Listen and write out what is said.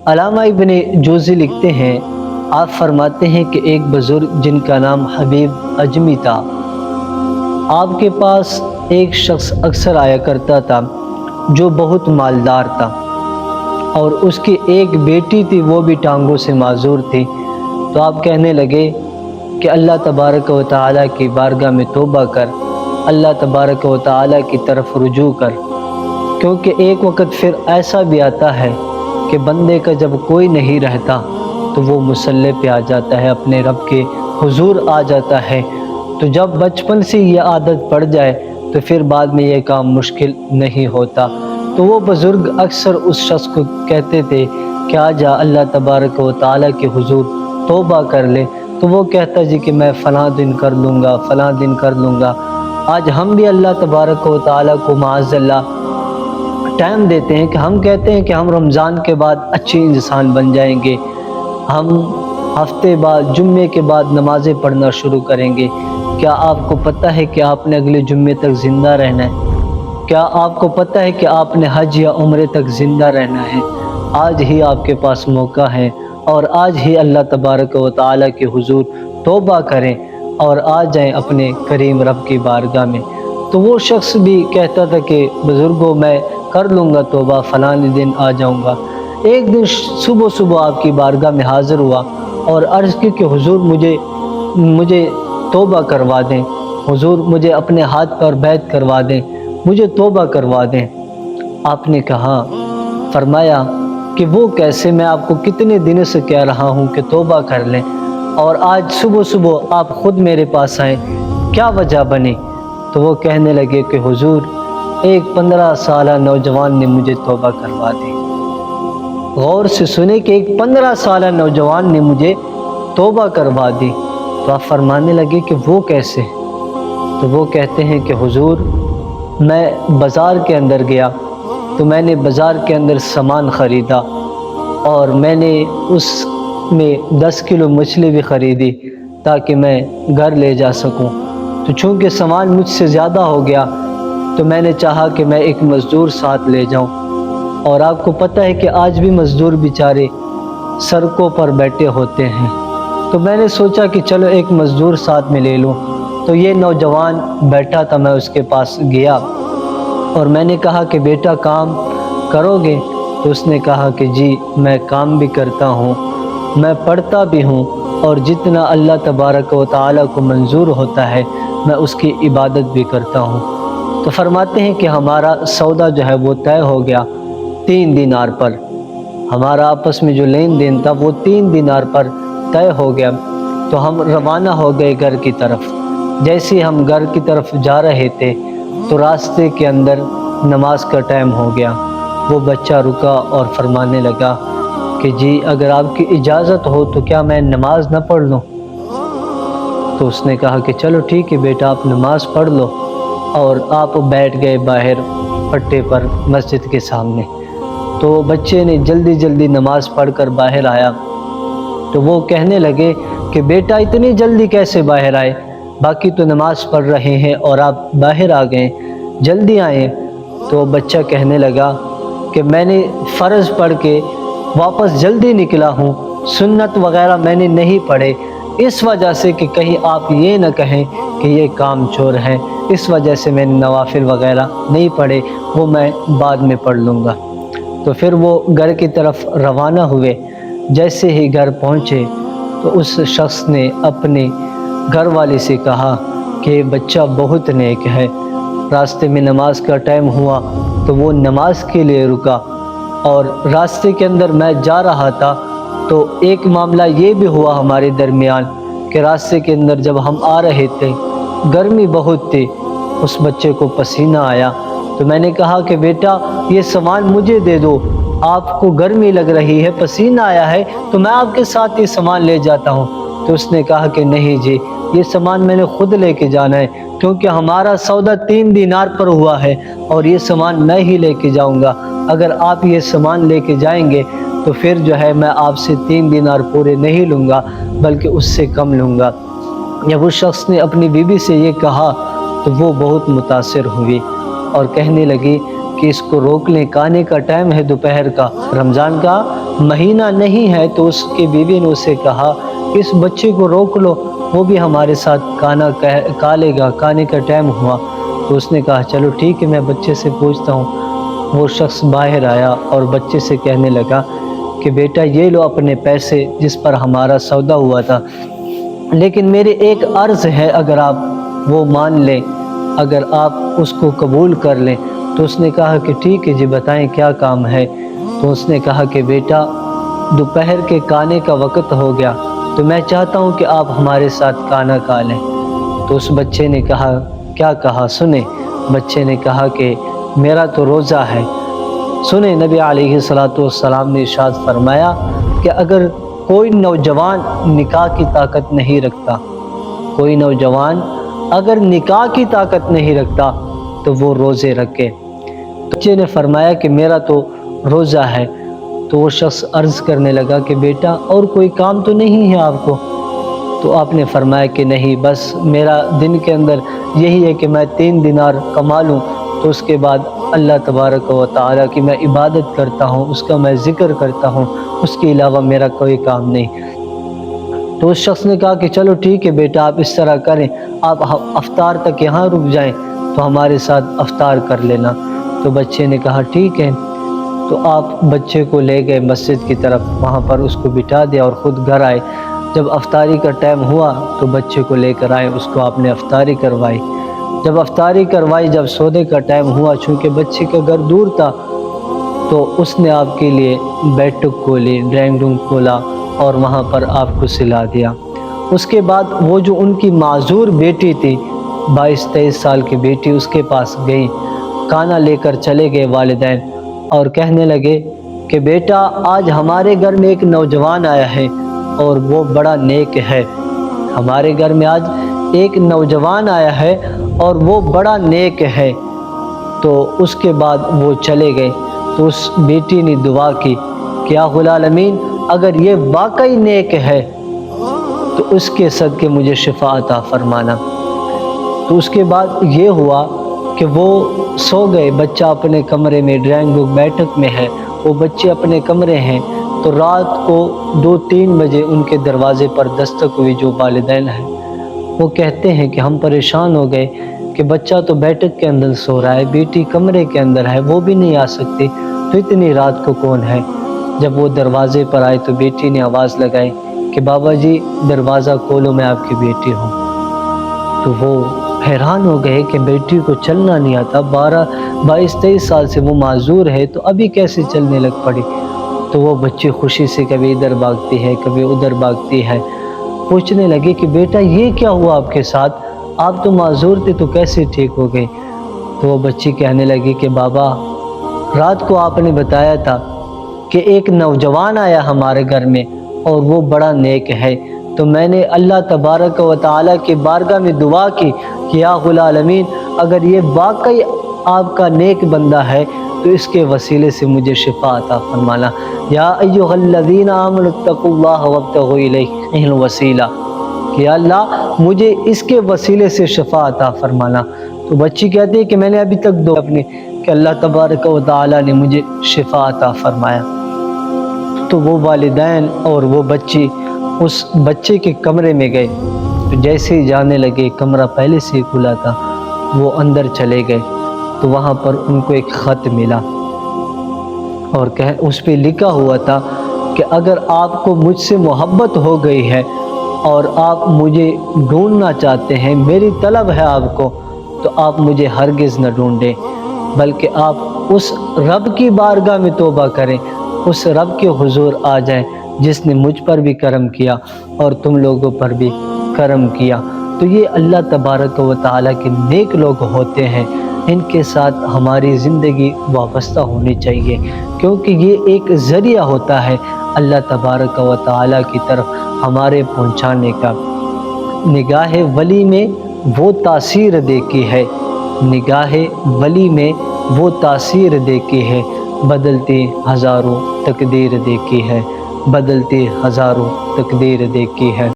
علامہ ابن جوزی لکھتے ہیں، آپ فرماتے ہیں کہ ایک بزرگ جن کا نام حبیب اجمی تھا، آپ کے پاس ایک شخص اکثر آیا کرتا تھا جو بہت مالدار تھا، اور اس کی ایک بیٹی تھی، وہ بھی ٹانگوں سے معذور تھی۔ تو آپ کہنے لگے کہ اللہ تبارک و تعالیٰ کی بارگاہ میں توبہ کر، اللہ تبارک و تعالیٰ کی طرف رجوع کر، کیونکہ ایک وقت پھر ایسا بھی آتا ہے کہ بندے کا جب کوئی نہیں رہتا تو وہ مصلی پہ آ جاتا ہے، اپنے رب کے حضور آ جاتا ہے۔ تو جب بچپن سے یہ عادت پڑ جائے تو پھر بعد میں یہ کام مشکل نہیں ہوتا۔ تو وہ بزرگ اکثر اس شخص کو کہتے تھے کہ آ جا اللہ تبارک و تعالیٰ کے حضور توبہ کر لے، تو وہ کہتا جی کہ میں فلاں دن کر لوں گا، فلاں دن کر لوں گا۔ آج ہم بھی اللہ تبارک و تعالیٰ کو معاذ اللہ ٹائم دیتے ہیں کہ ہم کہتے ہیں کہ ہم رمضان کے بعد اچھے انسان بن جائیں گے، ہم ہفتے بعد جمعے کے بعد نمازیں پڑھنا شروع کریں گے۔ کیا آپ کو پتہ ہے کہ آپ نے اگلے جمعے تک زندہ رہنا ہے؟ کیا آپ کو پتہ ہے کہ آپ نے حج یا عمرے تک زندہ رہنا ہے؟ آج ہی آپ کے پاس موقع ہے، اور آج ہی اللہ تبارک و تعالیٰ کے حضور توبہ کریں اور آ جائیں اپنے کریم رب کی بارگاہ میں۔ تو وہ شخص بھی کہتا تھا کہ بزرگوں میں کر لوں گا توبہ، فلاں دن آ جاؤں گا۔ ایک دن صبح صبح آپ کی بارگاہ میں حاضر ہوا اور عرض کی کہ حضور مجھے توبہ کروا دیں، حضور مجھے اپنے ہاتھ پر بیعت کروا دیں، مجھے توبہ کروا دیں۔ آپ نے کہا، فرمایا کہ وہ کیسے؟ میں آپ کو کتنے دنوں سے کہہ رہا ہوں کہ توبہ کر لیں، اور آج صبح صبح آپ خود میرے پاس آئیں، کیا وجہ بنی؟ تو وہ کہنے لگے کہ حضور ایک 15 سالہ نوجوان نے مجھے توبہ کروا دی۔ غور سے سنے کہ ایک 15 سالہ نوجوان نے مجھے توبہ کروا دی۔ تو آپ فرمانے لگے کہ وہ کیسے؟ تو وہ کہتے ہیں کہ حضور میں بازار کے اندر گیا تو میں نے بازار کے اندر سامان خریدا، اور میں نے اس میں 10 کلو مچھلی بھی خریدی تاکہ میں گھر لے جا سکوں۔ تو چونکہ سامان مجھ سے زیادہ ہو گیا تو میں نے چاہا کہ میں ایک مزدور ساتھ لے جاؤں، اور آپ کو پتہ ہے کہ آج بھی مزدور بیچارے سڑکوں پر بیٹھے ہوتے ہیں۔ تو میں نے سوچا کہ چلو ایک مزدور ساتھ میں لے لوں۔ تو یہ نوجوان بیٹھا تھا، میں اس کے پاس گیا اور میں نے کہا کہ بیٹا کام کرو گے؟ تو اس نے کہا کہ جی میں کام بھی کرتا ہوں، میں پڑھتا بھی ہوں، اور جتنا اللہ تبارک و تعالیٰ کو منظور ہوتا ہے میں اس کی عبادت بھی کرتا ہوں۔ تو فرماتے ہیں کہ ہمارا سودا جو ہے وہ طے ہو گیا 3 دینار پر، ہمارا آپس میں جو لین دین تھا وہ 3 دینار پر طے ہو گیا۔ تو ہم روانہ ہو گئے گھر کی طرف۔ جیسے ہی ہم گھر کی طرف جا رہے تھے تو راستے کے اندر نماز کا ٹائم ہو گیا۔ وہ بچہ رکا اور فرمانے لگا کہ جی اگر آپ کی اجازت ہو تو کیا میں نماز نہ پڑھ لوں؟ تو اس نے کہا کہ چلو ٹھیک ہے بیٹا، آپ نماز پڑھ لو، اور آپ بیٹھ گئے باہر پٹے پر مسجد کے سامنے۔ تو بچے نے جلدی جلدی نماز پڑھ کر باہر آیا۔ تو وہ کہنے لگے کہ بیٹا اتنی جلدی کیسے باہر آئے؟ باقی تو نماز پڑھ رہے ہیں اور آپ باہر آ گئے، جلدی آئے۔ تو بچہ کہنے لگا کہ میں نے فرض پڑھ کے واپس جلدی نکلا ہوں، سنت وغیرہ میں نے نہیں پڑھے، اس وجہ سے کہ کہیں آپ یہ نہ کہیں کہ یہ کام چور ہے، اس وجہ سے میں نے نوافل وغیرہ نہیں پڑھے، وہ میں بعد میں پڑھ لوں گا۔ تو پھر وہ گھر کی طرف روانہ ہوئے۔ جیسے ہی گھر پہنچے تو اس شخص نے اپنے گھر والی سے کہا کہ بچہ بہت نیک ہے۔ راستے میں نماز کا ٹائم ہوا تو وہ نماز کے لیے رکا، اور راستے کے اندر میں جا رہا تھا تو ایک معاملہ یہ بھی ہوا ہمارے درمیان کہ راستے کے اندر جب ہم آ رہے تھے گرمی بہت تھی، اس بچے کو پسینہ آیا۔ تو میں نے کہا کہ بیٹا یہ سامان مجھے دے دو، آپ کو گرمی لگ رہی ہے، پسینہ آیا ہے، تو میں آپ کے ساتھ یہ سامان لے جاتا ہوں۔ تو اس نے کہا کہ نہیں جی یہ سامان میں نے خود لے کے جانا ہے، کیونکہ ہمارا سودا 3 دینار پر ہوا ہے اور یہ سامان میں ہی لے کے جاؤں گا۔ اگر آپ یہ سامان لے کے جائیں گے تو پھر جو ہے میں آپ سے 3 دینار پورے نہیں لوں گا بلکہ اس سے کم لوں گا۔ جب اس شخص نے اپنی بیوی سے یہ کہا تو وہ بہت متاثر ہوئی اور کہنے لگی کہ اس کو روک لیں، کھانے کا ٹائم ہے دوپہر کا، رمضان کا مہینہ نہیں ہے تو اس کی بیوی نے اسے کہا کہ اس بچے کو روک لو، وہ بھی ہمارے ساتھ کھانا کھا لے گا، کھانے کا ٹائم ہوا۔ تو اس نے کہا چلو ٹھیک ہے، میں بچے سے پوچھتا ہوں۔ وہ شخص باہر آیا اور بچے سے کہنے لگا کہ بیٹا یہ لو اپنے پیسے جس پر ہمارا سودا ہوا تھا، لیکن میری ایک عرض ہے، اگر آپ وہ مان لیں، اگر آپ اس کو قبول کر لیں۔ تو اس نے کہا کہ ٹھیک ہے جی، بتائیں کیا کام ہے۔ تو اس نے کہا کہ بیٹا دوپہر کے کھانے کا وقت ہو گیا، تو میں چاہتا ہوں کہ آپ ہمارے ساتھ کھانا کھا لیں۔ تو اس بچے نے کہا کیا کہا سنیں۔ بچے نے کہا کہ میرا تو روزہ ہے۔ سنیں نبی علیہ السلام نے ارشاد فرمایا کہ اگر کوئی نوجوان نکاح کی طاقت نہیں رکھتا، کوئی نوجوان اگر نکاح کی طاقت نہیں رکھتا تو وہ روزے رکھے۔ بچے نے فرمایا کہ میرا تو روزہ ہے۔ تو وہ شخص عرض کرنے لگا کہ بیٹا اور کوئی کام تو نہیں ہے آپ کو؟ تو آپ نے فرمایا کہ نہیں، بس میرا دن کے اندر یہی ہے کہ میں 3 دینار کما لوں، تو اس کے بعد اللہ تبارک و تعالیٰ کی میں عبادت کرتا ہوں، اس کا میں ذکر کرتا ہوں، اس کے علاوہ میرا کوئی کام نہیں۔ تو اس شخص نے کہا کہ چلو ٹھیک ہے بیٹا، آپ اس طرح کریں، آپ افطار تک یہاں رک جائیں تو ہمارے ساتھ افطار کر لینا۔ تو بچے نے کہا ٹھیک ہے۔ تو آپ بچے کو لے گئے مسجد کی طرف، وہاں پر اس کو بٹھا دیا اور خود گھر آئے۔ جب افطاری کا ٹائم ہوا تو بچے کو لے کر آئے، اس کو آپ نے افطاری کروائی۔ جب افطاری کروائی، جب سونے کا ٹائم ہوا، چونکہ بچے کا گھر دور تھا، تو اس نے آپ کے لیے بیٹھک کھولی، ڈرائنگ روم کھولا اور وہاں پر آپ کو سلا دیا۔ اس کے بعد وہ جو ان کی معذور بیٹی تھی، 22-23 سال کی بیٹی، اس کے پاس گئی، کھانا لے کر چلے گئے والدین اور کہنے لگے کہ بیٹا آج ہمارے گھر میں ایک نوجوان آیا ہے اور وہ بڑا نیک ہے۔ ہمارے گھر میں آج ایک نوجوان آیا ہے اور وہ بڑا نیک ہے۔ تو اس کے بعد وہ چلے گئے۔ تو اس بیٹی نے دعا کی کہ یا العالمین، اگر یہ واقعی نیک ہے تو اس کے صدقے مجھے شفا عطا فرمانا۔ تو اس کے بعد یہ ہوا کہ وہ سو گئے، بچہ اپنے کمرے میں، ڈرائنگ روم بیٹھک میں ہے، وہ بچے اپنے کمرے ہیں۔ تو رات کو 2-3 بجے ان کے دروازے پر دستک ہوئی، جو والدین ہیں وہ کہتے ہیں کہ ہم پریشان ہو گئے کہ بچہ تو بیٹھک کے اندر سو رہا ہے، بیٹی کمرے کے اندر ہے، وہ بھی نہیں آ سکتی، تو اتنی رات کو کون ہے؟ جب وہ دروازے پر آئے تو بیٹی نے آواز لگائی کہ بابا جی دروازہ کھولو، میں آپ کی بیٹی ہوں۔ تو وہ حیران ہو گئے کہ بیٹی کو چلنا نہیں آتا، 22-23 سال سے وہ معذور ہے، تو ابھی کیسے چلنے لگ پڑی؟ تو وہ بچی خوشی سے کبھی ادھر بھاگتی ہے، کبھی ادھر بھاگتی ہے۔ پوچھنے لگے کہ بیٹا یہ کیا ہوا آپ کے ساتھ؟ آپ تو معذور تھے، تو کیسے ٹھیک ہو گئے؟ تو وہ بچی کہنے لگی کہ بابا رات کو آپ نے بتایا تھا کہ ایک نوجوان آیا ہمارے گھر میں اور وہ بڑا نیک ہے، تو میں نے اللہ تبارک و تعالیٰ کی بارگاہ میں دعا کی کہ یا العالمین، اگر یہ واقعی آپ کا نیک بندہ ہے تو اس کے وسیلے سے مجھے شفا عطا فرمانا۔ یا ایھا الذین آمنوا اتقوا اللہ وابتغوا الیہ الوسیلہ، کہ یا اللہ مجھے اس کے وسیلے سے شفا عطا فرمانا۔ تو بچی کہتی ہے کہ میں نے ابھی تک دعا اپنی کہ اللہ تبارک و تعالیٰ نے مجھے شفا عطا فرمایا۔ تو وہ والدین اور وہ بچی اس بچے کے کمرے میں گئے، تو جیسے ہی جانے لگے، کمرہ پہلے سے ہی کھلا تھا، وہ اندر چلے گئے، تو وہاں پر ان کو ایک خط ملا اور اس پہ لکھا ہوا تھا کہ اگر آپ کو مجھ سے محبت ہو گئی ہے اور آپ مجھے ڈھونڈنا چاہتے ہیں، میری طلب ہے آپ کو، تو آپ مجھے ہرگز نہ ڈھونڈیں، بلکہ آپ اس رب کی بارگاہ میں توبہ کریں، اس رب کے حضور آ جائیں جس نے مجھ پر بھی کرم کیا اور تم لوگوں پر بھی کرم کیا۔ تو یہ اللہ تبارک و تعالیٰ کے نیک لوگ ہوتے ہیں، ان کے ساتھ ہماری زندگی وابستہ ہونی چاہیے، کیونکہ یہ ایک ذریعہ ہوتا ہے اللہ تبارک و تعالیٰ کی طرف ہمارے پہنچانے کا۔ نگاہ ولی میں وہ تاثیر دیکھی ہے، نگاہ ولی میں وہ تاثیر دیکھی ہے، بدلتی ہزاروں تقدیر دیکھی ہے، بدلتی ہزاروں تقدیر دیکھی ہے۔